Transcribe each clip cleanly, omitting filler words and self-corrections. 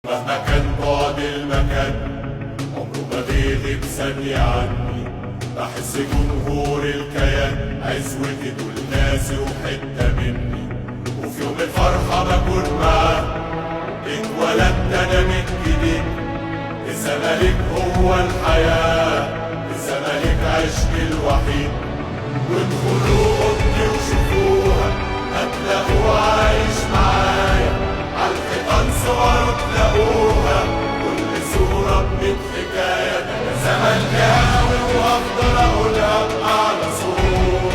مهما كان بعد المكان عمره ما بيغيب ثانية عني. بحس جمهور الكيان عزوتي دول ناسي وحتة مني، وفي يوم الفرحة بكون معاه. اتولدت أنا من جديد، الزمالك هو الحياة، الزمالك عشقي الوحيد. وادخلوا اوضتي وشوفوها هتلاقوه عايش معايا، عالحيطان صوره تلاقوها كل صورة بميت حكاية. ده أنا زملكاوي وهفضل أقولها بأعلى صوت،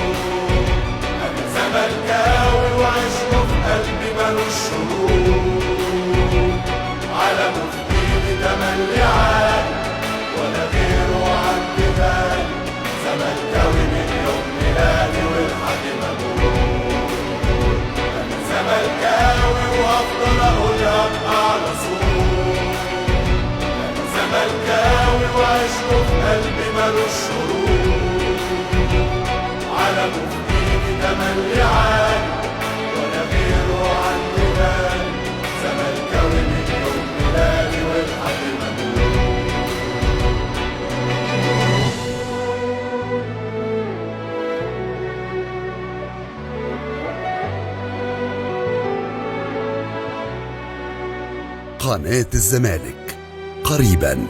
أنا زملكاوي وعشقه في قلبي ملوش شروط. علمه في إيدي تملي عالي ولا غيره عندي بالي، زملكاوي من يوم ميلادي ولحد ما أموت. أنا زملكاوي وهفضل أقولها بأعلى صوت، أنا زملكاوي وعشقه في قلبي ملوش شروط. علمه في إيدي تملي عالي ولا غيره عندي بالي، زملكاوي من يوم ميلادي ولحد ما أموت. قناة الزمالك قريبا.